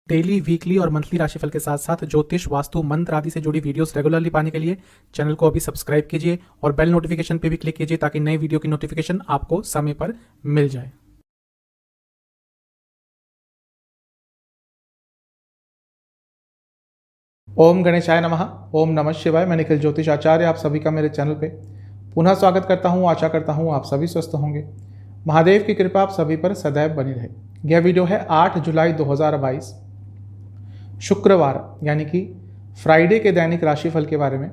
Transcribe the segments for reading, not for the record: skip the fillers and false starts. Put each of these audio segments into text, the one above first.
Daily, weekly और monthly राशिफल के साथ साथ ज्योतिष, वास्तु, मंत्र आदि से जुड़ी वीडियोस रेगुलरली पाने के लिए चैनल को अभी सब्सक्राइब कीजिए और बेल नोटिफिकेशन पे भी क्लिक कीजिए ताकि नई वीडियो की नोटिफिकेशन आपको समय पर मिल जाए। ओम गणेशाय नमः। ओम नमः शिवाय। मैं निखिल ज्योतिष आचार्य आप सभी का मेरे चैनल पे पुनः स्वागत करता हूँ। आशा करता हूँ आप सभी स्वस्थ होंगे। महादेव की कृपा आप सभी पर सदैव बनी रहे। यह वीडियो है 8 जुलाई 2022 शुक्रवार यानी कि फ्राइडे के दैनिक राशिफल के बारे में।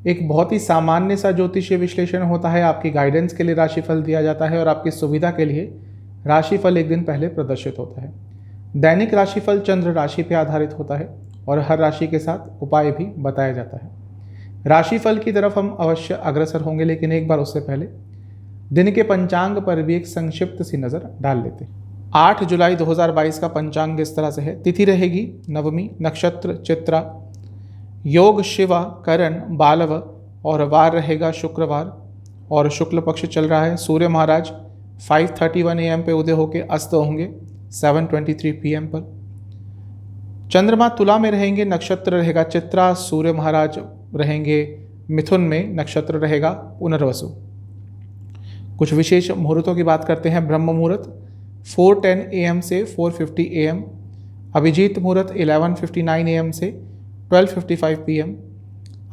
एक बहुत ही सामान्य सा ज्योतिषीय विश्लेषण होता है। आपकी गाइडेंस के लिए राशिफल दिया जाता है और आपकी सुविधा के लिए राशिफल एक दिन पहले प्रदर्शित होता है। दैनिक राशिफल चंद्र राशि पर आधारित होता है और हर राशि के साथ उपाय भी बताया जाता है। राशिफल की तरफ हम अवश्य अग्रसर होंगे, लेकिन एक बार उससे पहले दिन के पंचांग पर भी एक संक्षिप्त सी नज़र डाल लेते हैं। 8 जुलाई 2022 का पंचांग इस तरह से है। तिथि रहेगी नवमी, नक्षत्र चित्रा, योग शिवा, करण, बालव और वार रहेगा शुक्रवार और शुक्ल पक्ष चल रहा है। सूर्य महाराज 5:31 AM पे उदय होकर अस्त होंगे 7:23 PM पर। चंद्रमा तुला में रहेंगे, नक्षत्र रहेगा चित्रा, सूर्य महाराज रहेंगे मिथुन में, नक्षत्र रहेगा पुनर्वसु। कुछ विशेष मुहूर्तों की बात करते हैं। ब्रह्म मुहूर्त 4:10 AM से 4:50 AM, अभिजीत मुहूर्त 11:59 AM से 12:55 PM,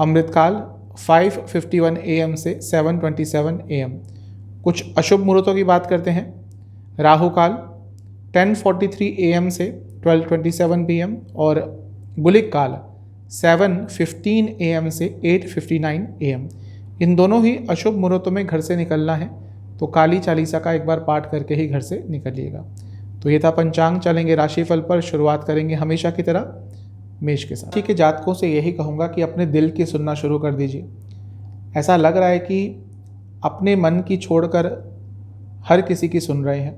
अमृतकाल 5:51 AM से 7:27 AM। कुछ अशुभ मुहूर्तों की बात करते हैं। राहु काल 10:43 AM से 12:27 PM और गुलिक काल 7:15 AM से 8:59 AM। इन दोनों ही अशुभ मुहूर्तों में घर से निकलना है तो काली चालीसा का एक बार पाठ करके ही घर से निकलिएगा। तो ये था पंचांग। चलेंगे राशिफल पर। शुरुआत करेंगे हमेशा की तरह मेष के साथ। ठीक है, जातकों से यही कहूँगा कि अपने दिल की सुनना शुरू कर दीजिए। ऐसा लग रहा है कि अपने मन की छोड़कर हर किसी की सुन रहे हैं।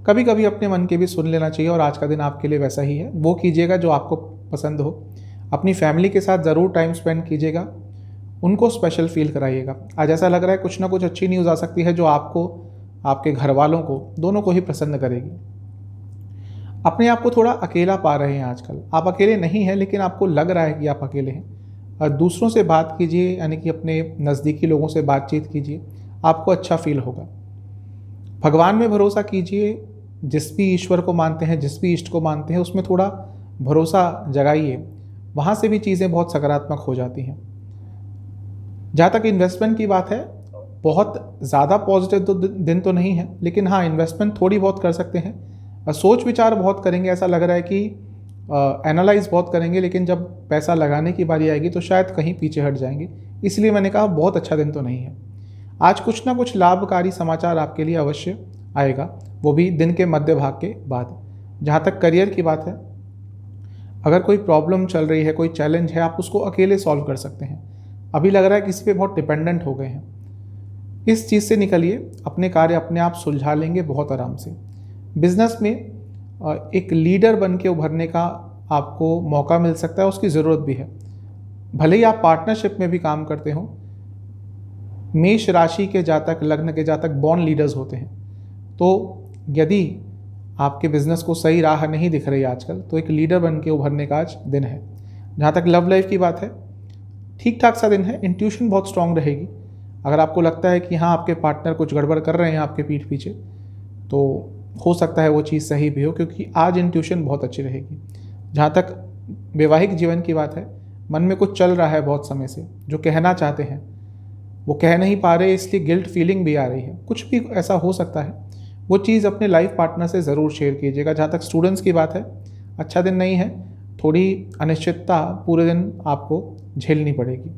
कभी कभी अपने मन के भी सुन लेना चाहिए और आज का दिन आपके लिए वैसा ही है। वो कीजिएगा जो आपको पसंद हो। अपनी फैमिली के साथ ज़रूर टाइम स्पेंड कीजिएगा, उनको स्पेशल फील कराइएगा। आज ऐसा लग रहा है कुछ ना कुछ अच्छी न्यूज़ आ सकती है जो आपको, आपके घर वालों को, दोनों को ही प्रसन्न करेगी। अपने आप को थोड़ा अकेला पा रहे हैं आजकल। आप अकेले नहीं हैं, लेकिन आपको लग रहा है कि आप अकेले हैं। और दूसरों से बात कीजिए, यानी कि अपने नज़दीकी लोगों से बातचीत कीजिए, आपको अच्छा फील होगा। भगवान में भरोसा कीजिए। जिस भी ईश्वर को मानते हैं, जिस भी इष्ट को मानते हैं, उसमें थोड़ा भरोसा जगाइए। वहाँ से भी चीज़ें बहुत सकारात्मक हो जाती हैं। जहाँ तक इन्वेस्टमेंट की बात है, बहुत ज़्यादा पॉजिटिव तो दिन तो नहीं है, लेकिन हाँ, इन्वेस्टमेंट थोड़ी बहुत कर सकते हैं। सोच विचार बहुत करेंगे। ऐसा लग रहा है कि एनालाइज बहुत करेंगे, लेकिन जब पैसा लगाने की बारी आएगी तो शायद कहीं पीछे हट जाएंगे। इसलिए मैंने कहा बहुत अच्छा दिन तो नहीं है। आज कुछ ना कुछ लाभकारी समाचार आपके लिए अवश्य आएगा, वो भी दिन के मध्य भाग के बाद। जहाँ तक करियर की बात है, अगर कोई प्रॉब्लम चल रही है, कोई चैलेंज है, आप उसको अकेले सॉल्व कर सकते हैं। अभी लग रहा है किसी पे बहुत डिपेंडेंट हो गए हैं। इस चीज़ से निकलिए। अपने कार्य अपने आप सुलझा लेंगे बहुत आराम से। बिजनेस में एक लीडर बन के उभरने का आपको मौका मिल सकता है, उसकी ज़रूरत भी है। भले ही आप पार्टनरशिप में भी काम करते हो। मेष राशि के जातक, लग्न के जातक बॉर्न लीडर्स होते हैं। तो यदि आपके बिजनेस को सही राह नहीं दिख रही आजकल, तो एक लीडर बन के उभरने का आज दिन है। जहाँ तक लव लाइफ की बात है, ठीक ठाक सा दिन है। इंट्यूशन बहुत स्ट्रांग रहेगी। अगर आपको लगता है कि हाँ, आपके पार्टनर कुछ गड़बड़ कर रहे हैं आपके पीठ पीछे, तो हो सकता है वो चीज़ सही भी हो, क्योंकि आज इंट्यूशन बहुत अच्छी रहेगी। जहाँ तक वैवाहिक जीवन की बात है, मन में कुछ चल रहा है बहुत समय से, जो कहना चाहते हैं वो कह नहीं पा रहे, इसलिए गिल्ट फीलिंग भी आ रही है। कुछ भी ऐसा हो सकता है, वो चीज़ अपने लाइफ पार्टनर से ज़रूर शेयर कीजिएगा। जहाँ तक स्टूडेंट्स की बात है, अच्छा दिन नहीं है। थोड़ी अनिश्चितता पूरे दिन आपको झेलनी पड़ेगी।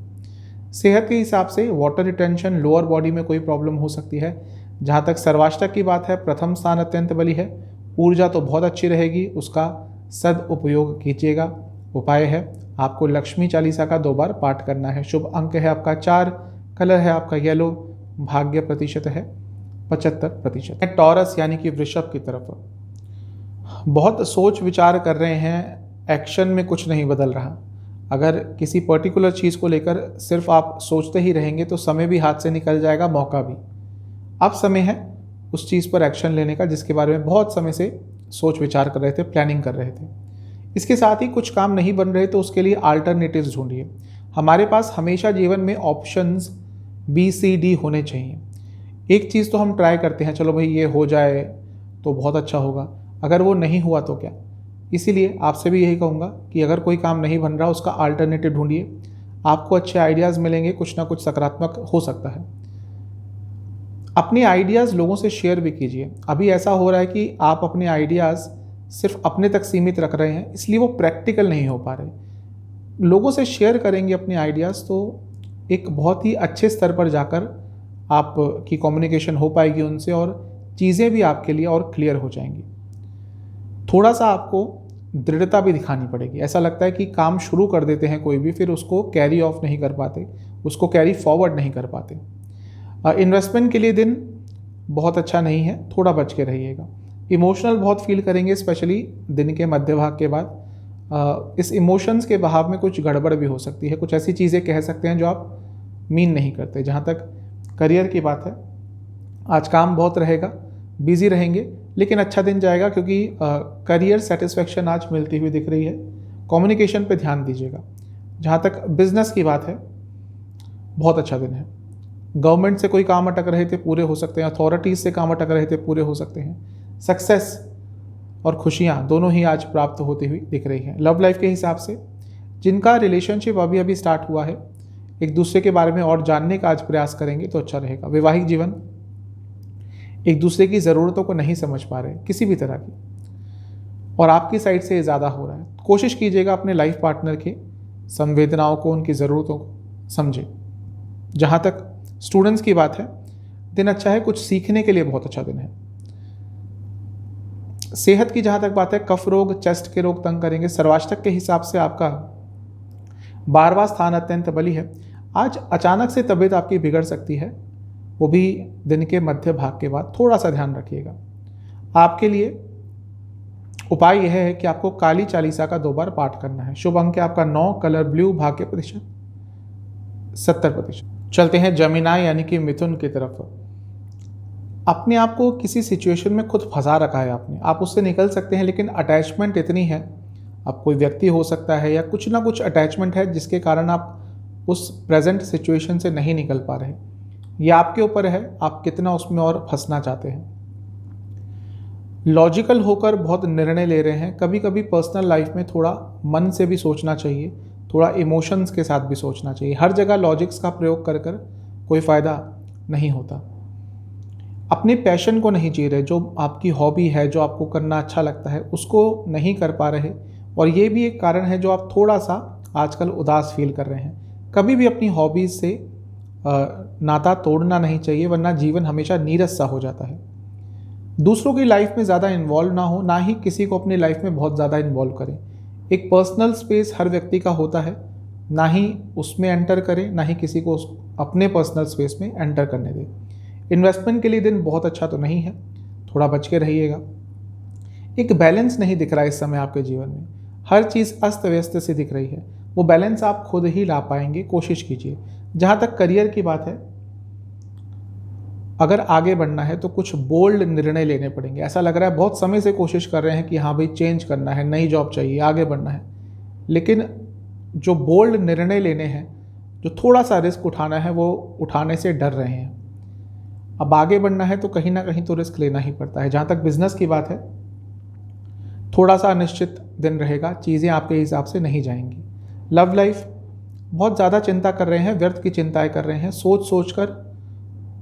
सेहत के हिसाब से वाटर रिटेंशन, लोअर बॉडी में कोई प्रॉब्लम हो सकती है। जहाँ तक सर्वाष्टक की बात है, प्रथम स्थान अत्यंत बली है। ऊर्जा तो बहुत अच्छी रहेगी, उसका सदउपयोग कीजिएगा। उपाय है आपको लक्ष्मी चालीसा का 2 बार पाठ करना है। शुभ अंक है आपका 4, कलर है आपका येलो, भाग्य प्रतिशत है 75%। टॉरस यानी कि वृषभ की तरफ बहुत सोच विचार कर रहे हैं, एक्शन में कुछ नहीं बदल रहा। अगर किसी पर्टिकुलर चीज़ को लेकर सिर्फ आप सोचते ही रहेंगे तो समय भी हाथ से निकल जाएगा, मौका भी। अब समय है उस चीज़ पर एक्शन लेने का जिसके बारे में बहुत समय से सोच विचार कर रहे थे, प्लानिंग कर रहे थे। इसके साथ ही कुछ काम नहीं बन रहे तो उसके लिए अल्टरनेटिव्स ढूंढिए। हमारे पास हमेशा जीवन में ऑप्शंस BCD होने चाहिए। एक चीज़ तो हम ट्राई करते हैं, चलो भाई ये हो जाए तो बहुत अच्छा होगा, अगर वो नहीं हुआ तो क्या। इसीलिए आपसे भी यही कहूँगा कि अगर कोई काम नहीं बन रहा उसका अल्टरनेटिव ढूंढिए, आपको अच्छे आइडियाज़ मिलेंगे, कुछ ना कुछ सकारात्मक हो सकता है। अपने आइडियाज़ लोगों से शेयर भी कीजिए। अभी ऐसा हो रहा है कि आप अपने आइडियाज़ सिर्फ अपने तक सीमित रख रहे हैं, इसलिए वो प्रैक्टिकल नहीं हो पा रहे। लोगों से शेयर करेंगे अपने आइडियाज़ तो एक बहुत ही अच्छे स्तर पर जाकर आपकी कम्युनिकेशन हो पाएगी उनसे और चीज़ें भी आपके लिए और क्लियर हो जाएंगी। थोड़ा सा आपको दृढ़ता भी दिखानी पड़ेगी। ऐसा लगता है कि काम शुरू कर देते हैं कोई भी, फिर उसको कैरी ऑफ नहीं कर पाते, उसको कैरी फॉरवर्ड नहीं कर पाते। इन्वेस्टमेंट के लिए दिन बहुत अच्छा नहीं है, थोड़ा बच के रहिएगा। इमोशनल बहुत फील करेंगे, स्पेशली दिन के मध्य भाग के बाद। इस इमोशंस के बहाव में कुछ गड़बड़ भी हो सकती है, कुछ ऐसी चीज़ें कह सकते हैं जो आप मीन नहीं करते। जहाँ तक करियर की बात है, आज काम बहुत रहेगा, बिजी रहेंगे, लेकिन अच्छा दिन जाएगा क्योंकि करियर सेटिस्फेक्शन आज मिलती हुई दिख रही है। कम्युनिकेशन पे ध्यान दीजिएगा। जहाँ तक बिजनेस की बात है, बहुत अच्छा दिन है। गवर्नमेंट से कोई काम अटक रहे थे पूरे हो सकते हैं, अथॉरिटीज़ से काम अटक रहे थे पूरे हो सकते हैं। सक्सेस और खुशियाँ दोनों ही आज प्राप्त होती हुई दिख रही हैं। लव लाइफ के हिसाब से जिनका रिलेशनशिप अभी अभी स्टार्ट हुआ है, एक दूसरे के बारे में और जानने का आज प्रयास करेंगे तो अच्छा रहेगा। वैवाहिक जीवन, एक दूसरे की ज़रूरतों को नहीं समझ पा रहे किसी भी तरह की, और आपकी साइड से ज़्यादा हो रहा है। कोशिश कीजिएगा अपने लाइफ पार्टनर के संवेदनाओं को, उनकी ज़रूरतों को समझें। जहाँ तक स्टूडेंट्स की बात है, दिन अच्छा है, कुछ सीखने के लिए बहुत अच्छा दिन है। सेहत की जहाँ तक बात है, कफ रोग, चेस्ट के रोग तंग करेंगे। सर्वाष्टक के हिसाब से आपका 12वां स्थान अत्यंत बली है। आज अचानक से तबीयत आपकी बिगड़ सकती है, वो भी दिन के मध्य भाग के बाद, थोड़ा सा ध्यान रखिएगा। आपके लिए उपाय यह है कि आपको काली चालीसा का 2 बार पाठ करना है। शुभ अंक है आपका 9, कलर ब्लू, भाग्य प्रतिशत 70%। चलते हैं जमीनाई यानी कि मिथुन की तरफ। अपने आप को किसी सिचुएशन में खुद फंसा रखा है आपने, आप उससे निकल सकते हैं, लेकिन अटैचमेंट इतनी है, अब कोई व्यक्ति हो सकता है या कुछ ना कुछ अटैचमेंट है जिसके कारण आप उस प्रेजेंट सिचुएशन से नहीं निकल पा रहे। ये आपके ऊपर है, आप कितना उसमें और फंसना चाहते हैं। लॉजिकल होकर बहुत निर्णय ले रहे हैं। कभी कभी पर्सनल लाइफ में थोड़ा मन से भी सोचना चाहिए, थोड़ा इमोशंस के साथ भी सोचना चाहिए। हर जगह लॉजिक्स का प्रयोग कर कर कोई फ़ायदा नहीं होता। अपने पैशन को नहीं जी रहे, जो आपकी हॉबी है, जो आपको करना अच्छा लगता है, उसको नहीं कर पा रहे, और ये भी एक कारण है जो आप थोड़ा सा आजकल उदास फील कर रहे हैं। कभी भी अपनी हॉबीज़ से नाता तोड़ना नहीं चाहिए, वरना जीवन हमेशा नीरस सा हो जाता है। दूसरों की लाइफ में ज़्यादा इन्वॉल्व ना हो, ना ही किसी को अपनी लाइफ में बहुत ज़्यादा इन्वॉल्व करें। एक पर्सनल स्पेस हर व्यक्ति का होता है, ना ही उसमें एंटर करें, ना ही किसी को अपने पर्सनल स्पेस में एंटर करने दें। इन्वेस्टमेंट के लिए दिन बहुत अच्छा तो नहीं है, थोड़ा बच के रहिएगा। एक बैलेंस नहीं दिख रहा है इस समय आपके जीवन में, हर चीज़ अस्त व्यस्त सी दिख रही है। वो बैलेंस आप खुद ही ला पाएंगे, कोशिश कीजिए। जहाँ तक करियर की बात है, अगर आगे बढ़ना है तो कुछ बोल्ड निर्णय लेने पड़ेंगे। ऐसा लग रहा है बहुत समय से कोशिश कर रहे हैं कि हाँ भाई चेंज करना है, नई जॉब चाहिए, आगे बढ़ना है, लेकिन जो बोल्ड निर्णय लेने हैं, जो थोड़ा सा रिस्क उठाना है, वो उठाने से डर रहे हैं। अब आगे बढ़ना है तो कहीं ना कहीं तो रिस्क लेना ही पड़ता है। जहाँ तक बिजनेस की बात है, थोड़ा सा अनिश्चित दिन रहेगा, चीज़ें आपके हिसाब से नहीं जाएंगी। लव लाइफ, बहुत ज़्यादा चिंता कर रहे हैं, व्यर्थ की चिंताएं कर रहे हैं, सोच सोच कर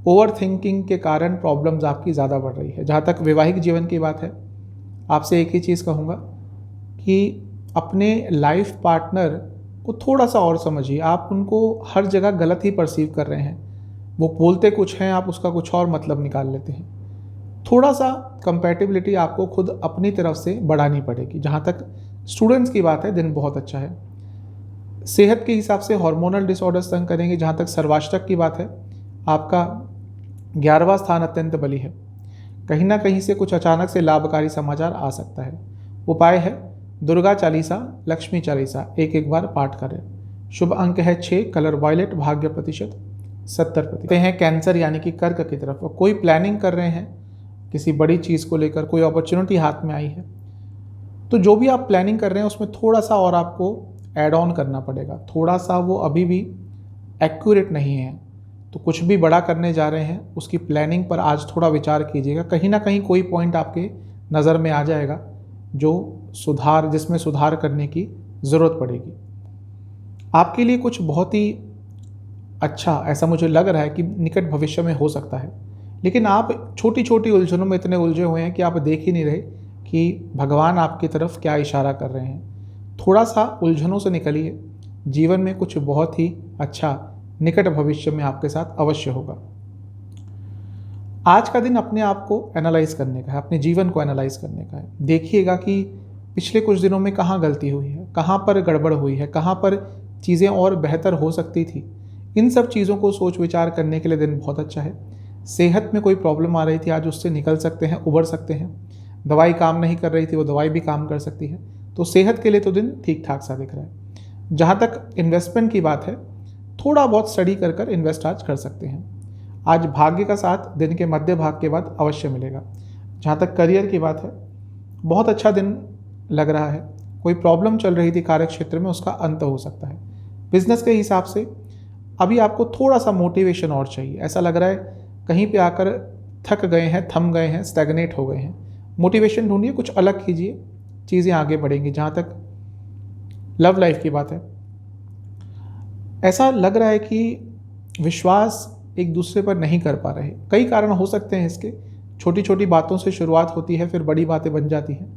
ओवर थिंकिंग के कारण प्रॉब्लम्स आपकी ज़्यादा बढ़ रही है। जहाँ तक वैवाहिक जीवन की बात है, आपसे एक ही चीज़ कहूँगा कि अपने लाइफ पार्टनर को थोड़ा सा और समझिए। आप उनको हर जगह गलत ही परसीव कर रहे हैं, वो बोलते कुछ हैं, आप उसका कुछ और मतलब निकाल लेते हैं। थोड़ा सा कंपैटिबिलिटी आपको खुद अपनी तरफ से बढ़ानी पड़ेगी। जहाँ तक स्टूडेंट्स की बात है, दिन बहुत अच्छा है। सेहत के हिसाब से हार्मोनल डिसऑर्डर्स तंग करेंगे। जहाँ तक सर्वाष्टक की बात है, आपका 11वां स्थान अत्यंत बली है। कहीं ना कहीं से कुछ अचानक से लाभकारी समाचार आ सकता है। उपाय है दुर्गा चालीसा, लक्ष्मी चालीसा एक बार पाठ करें। शुभ अंक है 6, कलर वायलेट, भाग्य प्रतिशत 70%। हैं कैंसर यानी कि कर्क की तरफ। कोई प्लानिंग कर रहे हैं किसी बड़ी चीज़ को लेकर, कोई अपॉर्चुनिटी हाथ में आई है, तो जो भी आप प्लानिंग कर रहे हैं उसमें थोड़ा सा और आपको ऐड ऑन करना पड़ेगा, थोड़ा सा वो अभी भी एक्यूरेट नहीं है। तो कुछ भी बड़ा करने जा रहे हैं उसकी प्लानिंग पर आज थोड़ा विचार कीजिएगा, कहीं ना कहीं कोई पॉइंट आपके नज़र में आ जाएगा जिसमें सुधार करने की ज़रूरत पड़ेगी। आपके लिए कुछ बहुत ही अच्छा ऐसा मुझे लग रहा है कि निकट भविष्य में हो सकता है, लेकिन आप छोटी छोटी उलझनों में इतने उलझे हुए हैं कि आप देख ही नहीं रहे कि भगवान आपकी तरफ क्या इशारा कर रहे हैं। थोड़ा सा उलझनों से निकलिए, जीवन में कुछ बहुत ही अच्छा निकट भविष्य में आपके साथ अवश्य होगा। आज का दिन अपने आप को एनालाइज करने का है, अपने जीवन को एनालाइज करने का है। देखिएगा कि पिछले कुछ दिनों में कहाँ गलती हुई है, कहाँ पर गड़बड़ हुई है, कहाँ पर चीज़ें और बेहतर हो सकती थी। इन सब चीज़ों को सोच विचार करने के लिए दिन बहुत अच्छा है। सेहत में कोई प्रॉब्लम आ रही थी, आज उससे निकल सकते हैं, उबर सकते हैं। दवाई काम नहीं कर रही थी, वो दवाई भी काम कर सकती है। तो सेहत के लिए तो दिन ठीक ठाक सा दिख रहा है। जहाँ तक इन्वेस्टमेंट की बात है, थोड़ा बहुत स्टडी कर कर इन्वेस्ट आज कर सकते हैं। आज भाग्य का साथ दिन के मध्य भाग के बाद अवश्य मिलेगा। जहाँ तक करियर की बात है, बहुत अच्छा दिन लग रहा है। कोई प्रॉब्लम चल रही थी कार्य क्षेत्र में, उसका अंत हो सकता है। बिजनेस के हिसाब से अभी आपको थोड़ा सा मोटिवेशन और चाहिए। ऐसा लग रहा है कहीं पे आकर थक गए हैं, थम गए हैं, स्टैग्नेट हो गए हैं। मोटिवेशन ढूंढिए, कुछ अलग कीजिए, चीज़ें आगे बढ़ेंगी। जहाँ तक लव लाइफ की बात है, ऐसा लग रहा है कि विश्वास एक दूसरे पर नहीं कर पा रहे। कई कारण हो सकते हैं इसके। छोटी छोटी बातों से शुरुआत होती है, फिर बड़ी बातें बन जाती हैं।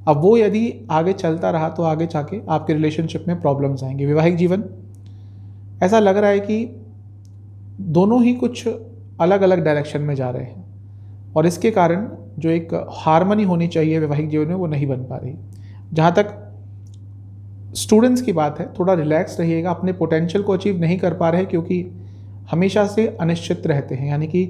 अब वो यदि आगे चलता रहा तो आगे जाके आपके रिलेशनशिप में प्रॉब्लम्स आएंगे। वैवाहिक जीवन, ऐसा लग रहा है कि दोनों ही कुछ अलग अलग डायरेक्शन में जा रहे हैं और इसके कारण जो एक हार्मनी होनी चाहिए वैवाहिक जीवन में, वो नहीं बन पा रही। जहाँ तक स्टूडेंट्स की बात है, थोड़ा रिलैक्स रहिएगा। अपने पोटेंशियल को अचीव नहीं कर पा रहे क्योंकि हमेशा से अनिश्चित रहते हैं, यानी कि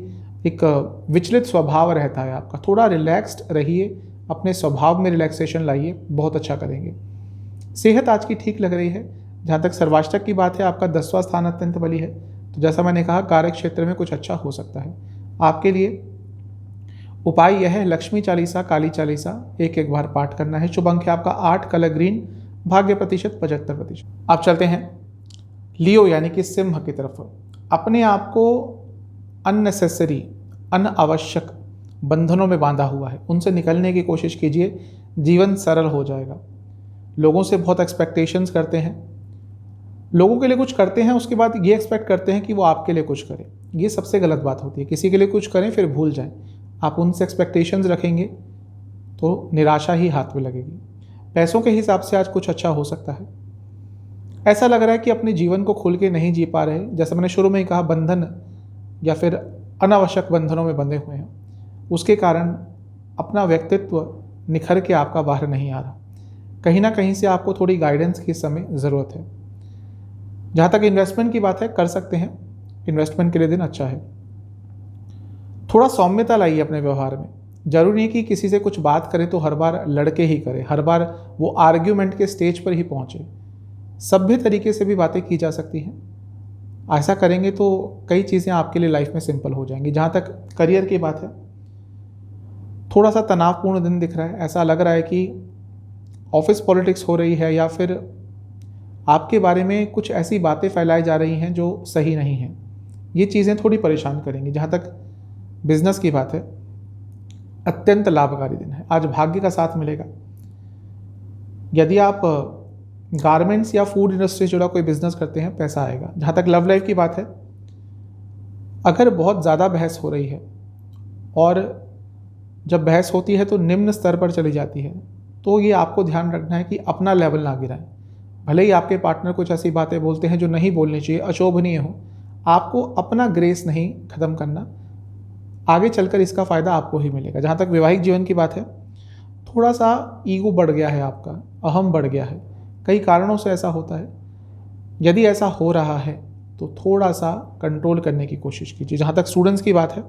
एक विचलित स्वभाव रहता है आपका। थोड़ा रिलैक्स्ड रहिए, अपने स्वभाव में रिलैक्सेशन लाइए, बहुत अच्छा करेंगे। सेहत आज की ठीक लग रही है। जहाँ तक सर्वाष्टक की बात है, आपका 10वां स्थान अत्यंत बली है। तो जैसा मैंने कहा, कार्य क्षेत्र में कुछ अच्छा हो सकता है। आपके लिए उपाय यह है, लक्ष्मी चालीसा, काली चालीसा एक बार पाठ करना है। शुभ अंक है आपका 8, कलर ग्रीन, भाग्य प्रतिशत 75%। आप चलते हैं लियो यानी कि सिंह की तरफ। अपने आप को अननेसेसरी, अनावश्यक बंधनों में बांधा हुआ है, उनसे निकलने की कोशिश कीजिए, जीवन सरल हो जाएगा। लोगों से बहुत एक्सपेक्टेशंस करते हैं, लोगों के लिए कुछ करते हैं, उसके बाद ये एक्सपेक्ट करते हैं कि वो आपके लिए कुछ करें। ये सबसे गलत बात होती है। किसी के लिए कुछ करें फिर भूल जाएं। आप उनसे एक्सपेक्टेशंस रखेंगे तो निराशा ही हाथ में लगेगी। पैसों के हिसाब से आज कुछ अच्छा हो सकता है। ऐसा लग रहा है कि अपने जीवन को खुल के नहीं जी पा रहे। जैसे मैंने शुरू में ही कहा, बंधन या फिर अनावश्यक बंधनों में बंधे हुए हैं, उसके कारण अपना व्यक्तित्व निखर के आपका बाहर नहीं आ रहा। कहीं ना कहीं से आपको थोड़ी गाइडेंस की समय ज़रूरत है। जहाँ तक इन्वेस्टमेंट की बात है, कर सकते हैं, इन्वेस्टमेंट के लिए दिन अच्छा है। थोड़ा सौम्यता लाइए अपने व्यवहार में। जरूरी नहीं कि किसी से कुछ बात करें तो हर बार लड़के ही करें, हर बार वो आर्ग्यूमेंट के स्टेज पर ही पहुँचे। सभ्य तरीके से भी बातें की जा सकती हैं। ऐसा करेंगे तो कई चीज़ें आपके लिए लाइफ में सिंपल हो जाएंगी। जहाँ तक करियर की बात है, थोड़ा सा तनावपूर्ण दिन दिख रहा है। ऐसा लग रहा है कि ऑफिस पॉलिटिक्स हो रही है या फिर आपके बारे में कुछ ऐसी बातें फैलाई जा रही हैं जो सही नहीं हैं। ये चीज़ें थोड़ी परेशान करेंगी। जहाँ तक बिजनेस की बात है, अत्यंत लाभकारी दिन है। आज भाग्य का साथ मिलेगा। यदि आप गारमेंट्स या फूड इंडस्ट्री से जुड़ा कोई बिजनेस करते हैं, पैसा आएगा। जहाँ तक लव लाइफ की बात है, अगर बहुत ज़्यादा बहस हो रही है और जब बहस होती है तो निम्न स्तर पर चली जाती है, तो ये आपको ध्यान रखना है कि अपना लेवल ना गिराएं। भले ही आपके पार्टनर कुछ ऐसी बातें बोलते हैं जो नहीं बोलनी चाहिए, अशोभनीय हो, आपको अपना ग्रेस नहीं ख़त्म करना। आगे चलकर इसका फ़ायदा आपको ही मिलेगा। जहाँ तक वैवाहिक जीवन की बात है, थोड़ा सा ईगो बढ़ गया है आपका, अहम बढ़ गया है। कई कारणों से ऐसा होता है। यदि ऐसा हो रहा है तो थोड़ा सा कंट्रोल करने की कोशिश कीजिए। जहाँ तक स्टूडेंट्स की बात है,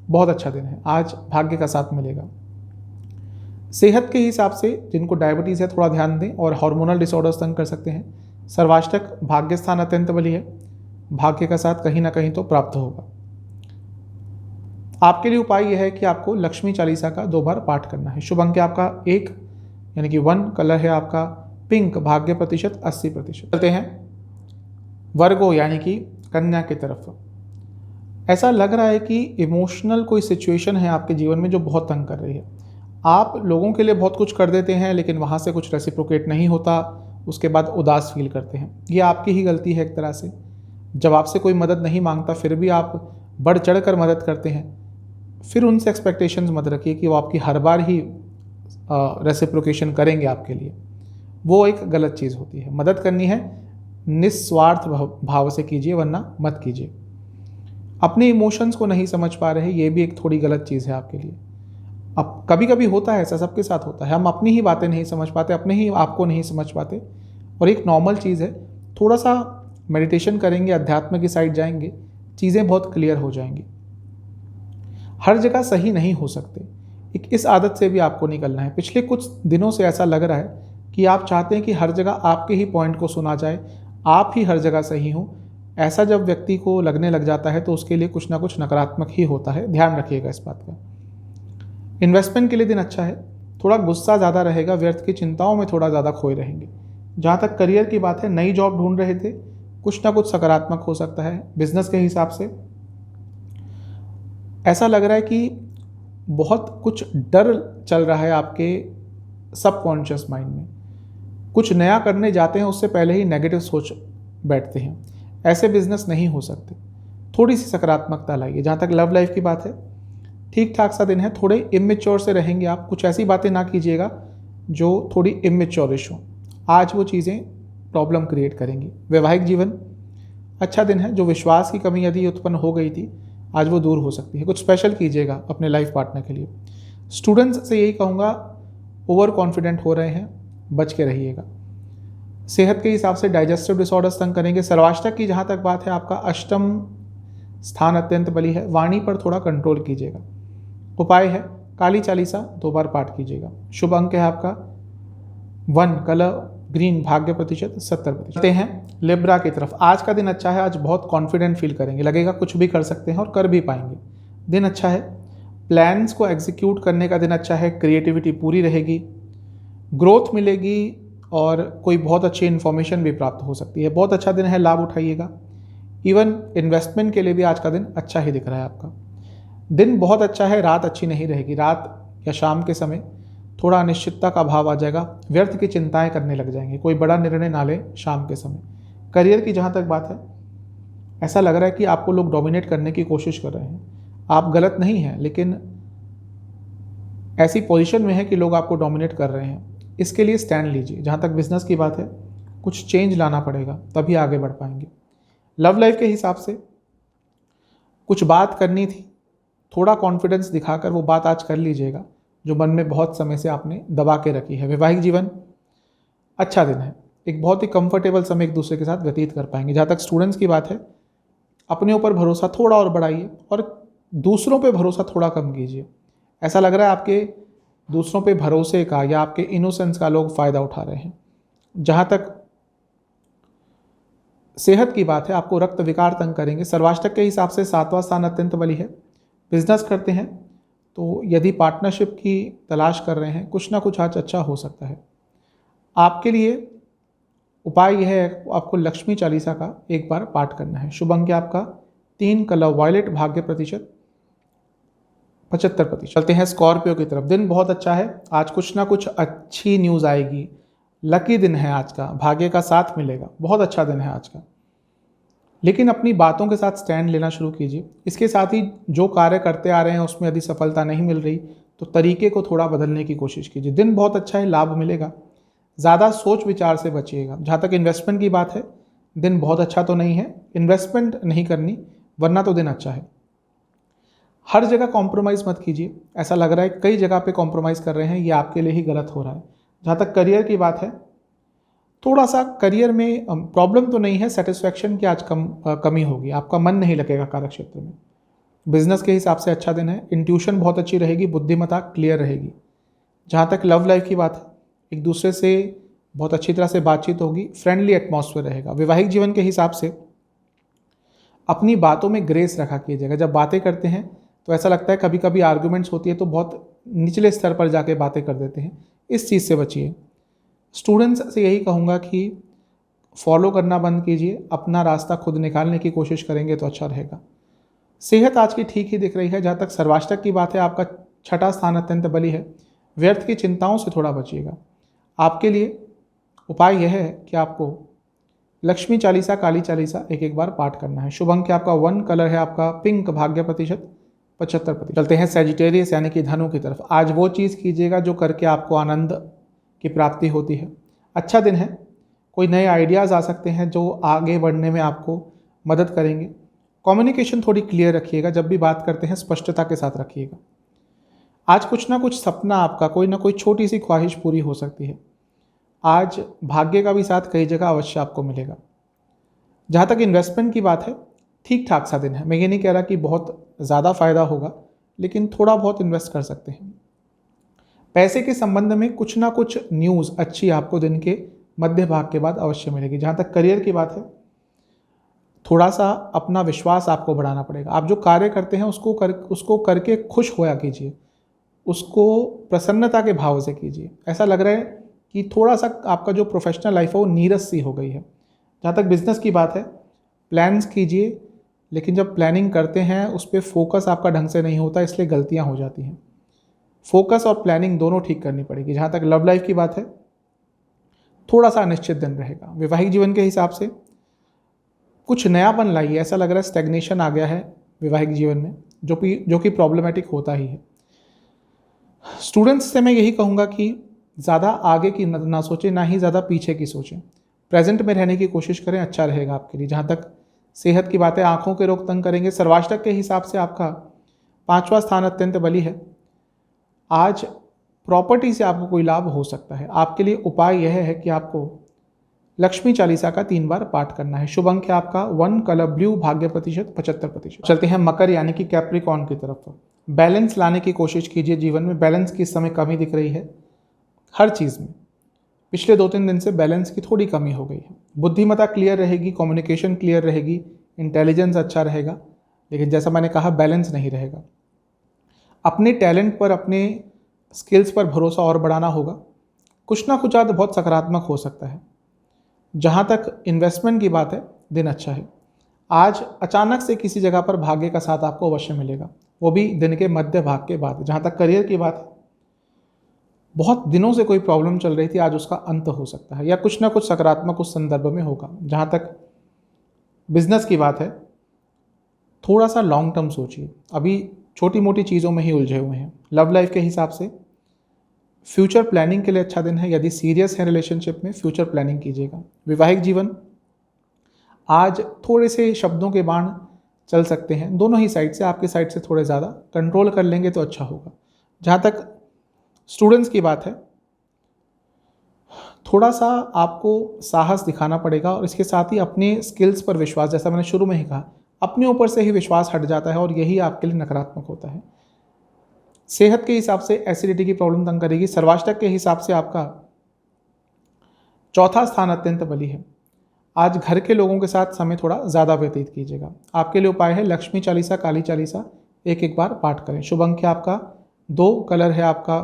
बहुत अच्छा दिन है। आज भाग्य का साथ मिलेगा। सेहत के हिसाब से जिनको डायबिटीज़ है, थोड़ा ध्यान दें और हार्मोनल डिसऑर्डर्स तंग कर सकते हैं। सर्वाष्टक भाग्य स्थान अत्यंत बली है। भाग्य का साथ कहीं ना कहीं तो प्राप्त होगा। आपके लिए उपाय यह है कि आपको लक्ष्मी चालीसा का 2 बार पाठ करना है। शुभ अंक आपका 1, यानी कि 1 कलर है आपका पिंक, भाग्य प्रतिशत 80%। चलते हैं वर्गो यानी कि कन्या की तरफ। ऐसा लग रहा है कि इमोशनल कोई सिचुएशन है आपके जीवन में जो बहुत तंग कर रही है। आप लोगों के लिए बहुत कुछ कर देते हैं लेकिन वहाँ से कुछ रेसिप्रोकेट नहीं होता, उसके बाद उदास फील करते हैं। ये आपकी ही गलती है एक तरह से। जब आपसे कोई मदद नहीं मांगता फिर भी आप बढ़ चढ़ कर मदद करते हैं, फिर उनसे एक्सपेक्टेशंस मत रखिए कि वो आपकी हर बार ही रेसिप्रोकेशन करेंगे आपके लिए। वो एक गलत चीज़ होती है। मदद करनी है निस्वार्थ भाव से कीजिए, वरना मत कीजिए। अपने इमोशंस को नहीं समझ पा रहे, ये भी एक थोड़ी गलत चीज़ है आपके लिए। अब कभी कभी होता है, ऐसा सबके साथ होता है, हम अपनी ही बातें नहीं समझ पाते, अपने ही आपको नहीं समझ पाते, और एक नॉर्मल चीज़ है। थोड़ा सा मेडिटेशन करेंगे, अध्यात्म की साइड जाएंगे, चीज़ें बहुत क्लियर हो जाएंगी। हर जगह सही नहीं हो सकते, एक इस आदत से भी आपको निकलना है। पिछले कुछ दिनों से ऐसा लग रहा है कि आप चाहते हैं कि हर जगह आपके ही पॉइंट को सुना जाए, आप ही हर जगह सही हो। ऐसा जब व्यक्ति को लगने लग जाता है तो उसके लिए कुछ ना कुछ नकारात्मक ही होता है, ध्यान रखिएगा इस बात का। इन्वेस्टमेंट के लिए दिन अच्छा है, थोड़ा गुस्सा ज़्यादा रहेगा, व्यर्थ की चिंताओं में थोड़ा ज़्यादा खोए रहेंगे। जहाँ तक करियर की बात है, नई जॉब ढूंढ रहे थे, कुछ ना कुछ सकारात्मक हो सकता है। बिजनेस के हिसाब से ऐसा लग रहा है कि बहुत कुछ डर चल रहा है आपके सबकॉन्शियस माइंड में। कुछ नया करने जाते हैं उससे पहले ही नेगेटिव सोच बैठते हैं। ऐसे बिजनेस नहीं हो सकते, थोड़ी सी सकारात्मकता लाइए। जहाँ तक लव लाइफ की बात है, ठीक ठाक सा दिन है, थोड़े इमेच्योर से रहेंगे आप। कुछ ऐसी बातें ना कीजिएगा जो थोड़ी इमेच्योरिश हो, आज वो चीज़ें प्रॉब्लम क्रिएट करेंगी। वैवाहिक जीवन अच्छा दिन है, जो विश्वास की कमी यदि उत्पन्न हो गई थी आज वो दूर हो सकती है। कुछ स्पेशल कीजिएगा अपने लाइफ पार्टनर के लिए। स्टूडेंट्स से यही कहूँगा, ओवर कॉन्फिडेंट हो रहे हैं, बच के रहिएगा। सेहत के हिसाब से डाइजेस्टिव डिसऑर्डर्स तंग करेंगे। सर्वाष्टक की जहाँ तक बात है, आपका अष्टम स्थान अत्यंत बली है, वाणी पर थोड़ा कंट्रोल कीजिएगा। उपाय है काली चालीसा 2 बार पाठ कीजिएगा। शुभ अंक है आपका 1, कलर ग्रीन, भाग्य प्रतिशत 70%। हैं लिब्रा की तरफ। आज का दिन अच्छा है, आज बहुत कॉन्फिडेंट फील करेंगे, लगेगा कुछ भी कर सकते हैं और कर भी पाएंगे। दिन अच्छा है, प्लान्स को एग्जीक्यूट करने का दिन अच्छा है, क्रिएटिविटी पूरी रहेगी, ग्रोथ मिलेगी और कोई बहुत अच्छी इन्फॉर्मेशन भी प्राप्त हो सकती है। बहुत अच्छा दिन है, लाभ उठाइएगा। इवन इन्वेस्टमेंट के लिए भी आज का दिन अच्छा ही दिख रहा है आपका। दिन बहुत अच्छा है, रात अच्छी नहीं रहेगी। रात या शाम के समय थोड़ा अनिश्चितता का भाव आ जाएगा, व्यर्थ की चिंताएं करने लग जाएंगे। कोई बड़ा निर्णय ना लें शाम के समय। करियर की जहाँ तक बात है, ऐसा लग रहा है कि आपको लोग डोमिनेट करने की कोशिश कर रहे हैं। आप गलत नहीं हैं, लेकिन ऐसी पोजीशन में है कि लोग आपको डोमिनेट कर रहे हैं। इसके लिए स्टैंड लीजिए। जहाँ तक बिजनेस की बात है, कुछ चेंज लाना पड़ेगा, तभी आगे बढ़ पाएंगे। लव लाइफ के हिसाब से कुछ बात करनी थी, थोड़ा कॉन्फिडेंस दिखाकर वो बात आज कर लीजिएगा जो मन में बहुत समय से आपने दबा के रखी है। वैवाहिक जीवन अच्छा दिन है, एक बहुत ही कंफर्टेबल समय एक दूसरे के साथ व्यतीत कर पाएंगे। जहाँ तक स्टूडेंट्स की बात है, अपने ऊपर भरोसा थोड़ा और बढ़ाइए और दूसरों पे भरोसा थोड़ा कम कीजिए। ऐसा लग रहा है आपके दूसरों पे भरोसे का या आपके इनोसेंस का लोग फ़ायदा उठा रहे हैं। जहाँ तक सेहत की बात है, आपको रक्त विकार तंग करेंगे। सर्वाष्टक के हिसाब से 7वां स्थान अत्यंत बली है। बिजनेस करते हैं तो यदि पार्टनरशिप की तलाश कर रहे हैं, कुछ ना कुछ आज अच्छा हो सकता है। आपके लिए उपाय यह है, आपको लक्ष्मी चालीसा का 1 बार पाठ करना है। शुभ अंक आपका 3, कलर वायलेट, भाग्य प्रतिशत 75%। चलते हैं स्कॉर्पियो की तरफ। दिन बहुत अच्छा है, आज कुछ ना कुछ अच्छी न्यूज़ आएगी। लकी दिन है आज का, भाग्य का साथ मिलेगा, बहुत अच्छा दिन है आज का। लेकिन अपनी बातों के साथ स्टैंड लेना शुरू कीजिए। इसके साथ ही जो कार्य करते आ रहे हैं उसमें यदि सफलता नहीं मिल रही तो तरीके को थोड़ा बदलने की कोशिश कीजिए। दिन बहुत अच्छा है, लाभ मिलेगा। ज़्यादा सोच विचार से बचिएगा। जहाँ तक इन्वेस्टमेंट की बात है, दिन बहुत अच्छा तो नहीं है, इन्वेस्टमेंट नहीं करनी, वरना तो दिन अच्छा है। हर जगह कॉम्प्रोमाइज़ मत कीजिए। ऐसा लग रहा है कई जगह पे कॉम्प्रोमाइज़ कर रहे हैं, ये आपके लिए ही गलत हो रहा है। जहाँ तक करियर की बात है, थोड़ा सा करियर में प्रॉब्लम तो नहीं है, सेटिस्फैक्शन की आज कमी होगी, आपका मन नहीं लगेगा कार्य क्षेत्र में। बिजनेस के हिसाब से अच्छा दिन है, इंट्यूशन बहुत अच्छी रहेगी, बुद्धिमत्ता क्लियर रहेगी। जहाँ तक लव लाइफ की बात है, एक दूसरे से बहुत अच्छी तरह से बातचीत होगी, फ्रेंडली एटमॉस्फेयर रहेगा। वैवाहिक जीवन के हिसाब से अपनी बातों में ग्रेस रखा कीजिएगा। जब बातें करते हैं तो ऐसा लगता है, कभी कभी आर्गूमेंट्स होती है तो बहुत निचले स्तर पर जाके बातें कर देते हैं, इस चीज़ से बचिए। स्टूडेंट्स से यही कहूँगा कि फॉलो करना बंद कीजिए, अपना रास्ता खुद निकालने की कोशिश करेंगे तो अच्छा रहेगा। सेहत आज की ठीक ही दिख रही है। जहाँ तक सर्वाष्टक की बात है, आपका 6ठा स्थान अत्यंत बली है। व्यर्थ की चिंताओं से थोड़ा बचिएगा। आपके लिए उपाय यह है कि आपको लक्ष्मी चालीसा, काली चालीसा एक एक बार पाठ करना है। शुभ अंक आपका 1, कलर है आपका पिंक, भाग्य प्रतिशत 75%। चलते हैं सेजिटेरियस यानी कि धनु की तरफ। आज वो चीज़ कीजिएगा जो करके आपको आनंद की प्राप्ति होती है। अच्छा दिन है, कोई नए आइडियाज़ आ सकते हैं जो आगे बढ़ने में आपको मदद करेंगे। कम्युनिकेशन थोड़ी क्लियर रखिएगा, जब भी बात करते हैं स्पष्टता के साथ रखिएगा। आज कुछ ना कुछ सपना आपका, कोई ना कोई छोटी सी ख्वाहिश पूरी हो सकती है। आज भाग्य का भी साथ कई जगह अवश्य आपको मिलेगा। जहाँ तक इन्वेस्टमेंट की बात है, ठीक ठाक सा दिन है। मैं ये नहीं कह रहा कि बहुत ज़्यादा फायदा होगा, लेकिन थोड़ा बहुत इन्वेस्ट कर सकते हैं। पैसे के संबंध में कुछ ना कुछ न्यूज़ अच्छी आपको दिन के मध्य भाग के बाद अवश्य मिलेगी। जहाँ तक करियर की बात है, थोड़ा सा अपना विश्वास आपको बढ़ाना पड़ेगा। आप जो कार्य करते हैं उसको करके खुश होया कीजिए, उसको प्रसन्नता के भाव से कीजिए। ऐसा लग रहा है कि थोड़ा सा आपका जो प्रोफेशनल लाइफ है वो नीरस सी हो गई है। जहाँ तक बिजनेस की बात है, प्लान्स कीजिए, लेकिन जब प्लानिंग करते हैं उस पर फोकस आपका ढंग से नहीं होता, इसलिए गलतियाँ हो जाती हैं। फोकस और प्लानिंग दोनों ठीक करनी पड़ेगी। जहाँ तक लव लाइफ की बात है, थोड़ा सा अनिश्चित दिन रहेगा। वैवाहिक जीवन के हिसाब से कुछ नयापन लाइए। ऐसा लग रहा है स्टैग्नेशन आ गया है वैवाहिक जीवन में, जो कि प्रॉब्लमेटिक होता ही है। स्टूडेंट्स से मैं यही कहूँगा कि ज़्यादा आगे की ना सोचें, ना ही ज़्यादा पीछे की सोचें। प्रेजेंट में रहने की कोशिश करें, अच्छा रहेगा आपके लिए। जहाँ तक सेहत की बात है, आँखों के रोग तंग करेंगे। सर्वाष्टक के हिसाब से आपका 5वां स्थान अत्यंत बली है। आज प्रॉपर्टी से आपको कोई लाभ हो सकता है। आपके लिए उपाय यह है कि आपको लक्ष्मी चालीसा का 3 बार पाठ करना है। शुभ अंक है आपका 1, कलर ब्लू, भाग्य प्रतिशत 75%। चलते हैं मकर यानी कि कैप्रिकॉर्न की तरफ। बैलेंस लाने की कोशिश कीजिए जीवन में। बैलेंस की इस समय कमी दिख रही है हर चीज़ में। पिछले 2-3 दिन से बैलेंस की थोड़ी कमी हो गई है। बुद्धिमत्ता क्लियर रहेगी, कम्युनिकेशन क्लियर रहेगी, इंटेलिजेंस अच्छा रहेगा, लेकिन जैसा मैंने कहा बैलेंस नहीं रहेगा। अपने टैलेंट पर, अपने स्किल्स पर भरोसा और बढ़ाना होगा। कुछ ना कुछ आज बहुत सकारात्मक हो सकता है। जहाँ तक इन्वेस्टमेंट की बात है, दिन अच्छा है। आज अचानक से किसी जगह पर भाग्य का साथ आपको अवश्य मिलेगा, वो भी दिन के मध्य भाग के बाद। जहाँ तक करियर की बात है, बहुत दिनों से कोई प्रॉब्लम चल रही थी, आज उसका अंत हो सकता है, या कुछ ना कुछ सकारात्मक उस संदर्भ में होगा। जहाँ तक बिजनेस की बात है, थोड़ा सा लॉन्ग टर्म सोचिए। अभी छोटी मोटी चीज़ों में ही उलझे हुए हैं। लव लाइफ के हिसाब से फ्यूचर प्लानिंग के लिए अच्छा दिन है। यदि सीरियस है रिलेशनशिप में, फ्यूचर प्लानिंग कीजिएगा। वैवाहिक जीवन, आज थोड़े से शब्दों के बाण चल सकते हैं दोनों ही साइड से। आपकी साइड से थोड़े ज़्यादा कंट्रोल कर लेंगे तो अच्छा होगा। जहाँ तक स्टूडेंट्स की बात है, थोड़ा सा आपको साहस दिखाना पड़ेगा, और इसके साथ ही अपने स्किल्स पर विश्वास। जैसा मैंने शुरू में ही कहा, अपने ऊपर से ही विश्वास हट जाता है और यही आपके लिए नकारात्मक होता है। सेहत के हिसाब से एसिडिटी की प्रॉब्लम तंग करेगी। सर्वाष्टक के हिसाब से आपका 4था स्थान अत्यंत बली है। आज घर के लोगों के साथ समय थोड़ा ज़्यादा व्यतीत कीजिएगा। आपके लिए उपाय है लक्ष्मी चालीसा, काली चालीसा एक एक बार पाठ करें। शुभ अंक है आपका 2, कलर है आपका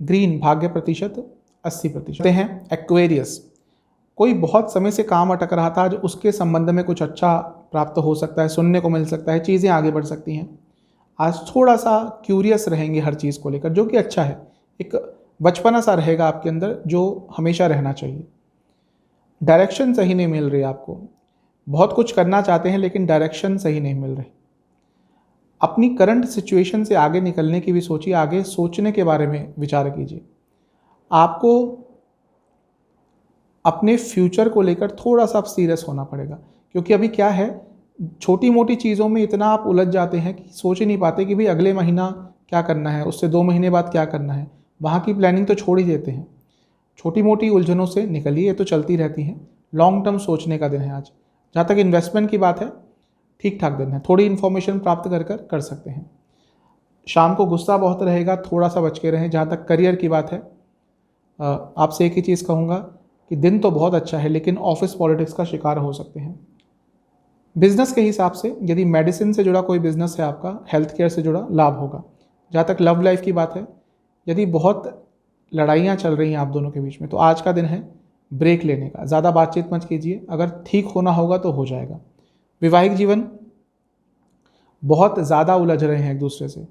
ग्रीन, भाग्य प्रतिशत 80%। हैं एक्वेरियस, कोई बहुत समय से काम अटक रहा था, आज उसके संबंध में कुछ अच्छा प्राप्त हो सकता है, सुनने को मिल सकता है, चीज़ें आगे बढ़ सकती हैं। आज थोड़ा सा क्यूरियस रहेंगे हर चीज़ को लेकर, जो कि अच्छा है। एक बचपना सा रहेगा आपके अंदर, जो हमेशा रहना चाहिए। डायरेक्शन सही नहीं मिल रही आपको, बहुत कुछ करना चाहते हैं लेकिन डायरेक्शन सही नहीं मिल रही। अपनी करंट सिचुएशन से आगे निकलने की भी सोचिए, आगे सोचने के बारे में विचार कीजिए। आपको अपने फ्यूचर को लेकर थोड़ा सा सीरियस होना पड़ेगा, क्योंकि अभी क्या है, छोटी मोटी चीज़ों में इतना आप उलझ जाते हैं कि सोच ही नहीं पाते कि भाई अगले महीना क्या करना है, उससे 2 महीने बाद क्या करना है। वहाँ की प्लानिंग तो छोड़ ही देते हैं। छोटी मोटी उलझनों से निकलिए, ये तो चलती रहती हैं। लॉन्ग टर्म सोचने का दिन है आज। जहाँ तक इन्वेस्टमेंट की बात है, ठीक ठाक दिन है। थोड़ी इन्फॉर्मेशन प्राप्त कर सकते हैं। शाम को गुस्सा बहुत रहेगा, थोड़ा सा बच के रहें। जहाँ तक करियर की बात है, आपसे एक ही चीज़ कहूँगा कि दिन तो बहुत अच्छा है, लेकिन ऑफिस पॉलिटिक्स का शिकार हो सकते हैं। बिजनेस के हिसाब से यदि मेडिसिन से जुड़ा कोई बिजनेस है आपका, हेल्थ केयर से जुड़ा, लाभ होगा। जहाँ तक लव लाइफ की बात है, यदि बहुत लड़ाइयाँ चल रही हैं आप दोनों के बीच में, तो आज का दिन है ब्रेक लेने का। ज़्यादा बातचीत मत कीजिए, अगर ठीक होना होगा तो हो जाएगा। वैवाहिक जीवन, बहुत ज़्यादा उलझ रहे हैं एक दूसरे से,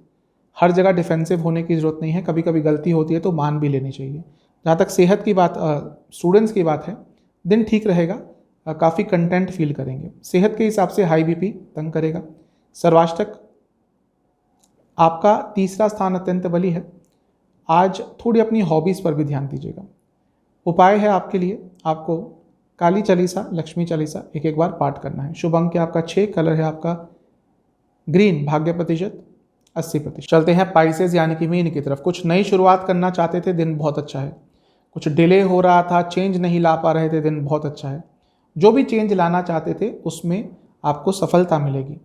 हर जगह डिफेंसिव होने की ज़रूरत नहीं है, कभी कभी गलती होती है तो मान भी लेनी चाहिए। जहाँ तक सेहत की बात, स्टूडेंट्स की बात है, दिन ठीक रहेगा, काफ़ी कंटेंट फील करेंगे। सेहत के हिसाब से हाई बीपी तंग करेगा। सर्वाष्टक, आपका तीसरा स्थान अत्यंत बली है। आज थोड़ी अपनी हॉबीज़ पर भी ध्यान दीजिएगा। उपाय है आपके लिए, आपको काली चालीसा, लक्ष्मी चालीसा एक बार पाठ करना है। शुभ अंक है आपका 6, कलर है आपका ग्रीन, भाग्य प्रतिशत 80%। चलते हैं पाइसेस यानी कि मीन की तरफ। कुछ नई शुरुआत करना चाहते थे, दिन बहुत अच्छा है। कुछ डिले हो रहा था, चेंज नहीं ला पा रहे थे, दिन बहुत अच्छा है। जो भी चेंज लाना चाहते थे उसमें आपको सफलता मिलेगी।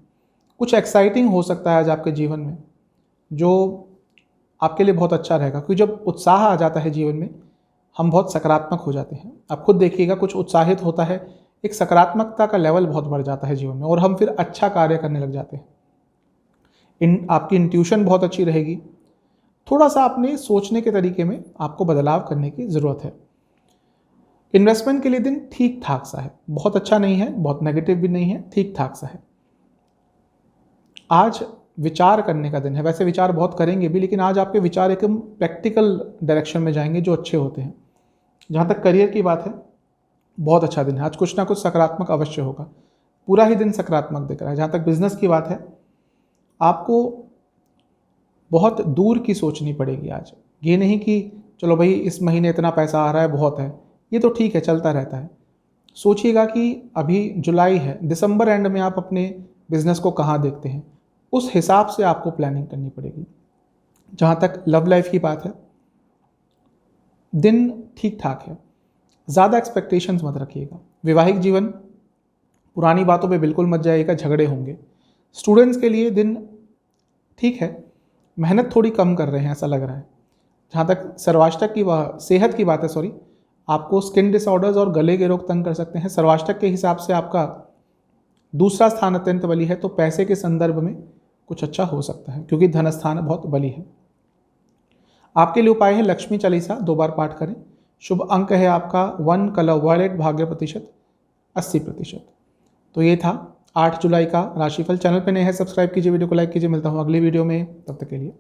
कुछ एक्साइटिंग हो सकता है आज आपके जीवन में, जो आपके लिए बहुत अच्छा रहेगा, क्योंकि जब उत्साह आ जाता है जीवन में हम बहुत सकारात्मक हो जाते हैं। आप खुद देखिएगा, कुछ उत्साहित होता है, एक सकारात्मकता का लेवल बहुत बढ़ जाता है जीवन में और हम फिर अच्छा कार्य करने लग जाते हैं। आपकी इंट्यूशन बहुत अच्छी रहेगी। थोड़ा सा अपने सोचने के तरीके में आपको बदलाव करने की ज़रूरत है। इन्वेस्टमेंट के लिए दिन ठीक ठाक सा है, बहुत अच्छा नहीं है, बहुत नेगेटिव भी नहीं है, ठीक ठाक सा है। आज विचार करने का दिन है, वैसे विचार बहुत करेंगे भी, लेकिन आज आपके विचार एकदम प्रैक्टिकल डायरेक्शन में जाएंगे जो अच्छे होते हैं। जहाँ तक करियर की बात है, बहुत अच्छा दिन है। आज कुछ ना कुछ सकारात्मक अवश्य होगा, पूरा ही दिन सकारात्मक दिख रहा है। जहाँ तक बिजनेस की बात है, आपको बहुत दूर की सोचनी पड़ेगी आज। ये नहीं कि चलो भाई इस महीने इतना पैसा आ रहा है बहुत है, ये तो ठीक है, चलता रहता है। सोचिएगा कि अभी जुलाई है, दिसंबर एंड में आप अपने बिजनेस को कहाँ देखते हैं, उस हिसाब से आपको प्लानिंग करनी पड़ेगी। जहाँ तक लव लाइफ की बात है, दिन ठीक ठाक है, ज़्यादा एक्सपेक्टेशंस मत रखिएगा। वैवाहिक जीवन, पुरानी बातों पे बिल्कुल मत जाइएगा, झगड़े होंगे। स्टूडेंट्स के लिए दिन ठीक है, मेहनत थोड़ी कम कर रहे हैं ऐसा लग रहा है। जहाँ तक सर्वाष्टक की सेहत की बात है, सॉरी, आपको स्किन डिसऑर्डर्स और गले के रोग तंग कर सकते हैं। सर्वाष्टक के हिसाब से आपका दूसरा स्थान अत्यंत बली है, तो पैसे के संदर्भ में कुछ अच्छा हो सकता है, क्योंकि धन स्थान बहुत बली है। आपके लिए उपाय है लक्ष्मी चालीसा 2 बार पाठ करें। शुभ अंक है आपका 1, कलर वायलेट, भाग्य प्रतिशत 80%। तो ये था 8 जुलाई का राशिफल। चैनल पे नए हैं, सब्सक्राइब कीजिए, वीडियो को लाइक कीजिए। मिलता हूँ अगली वीडियो में, तब तक के लिए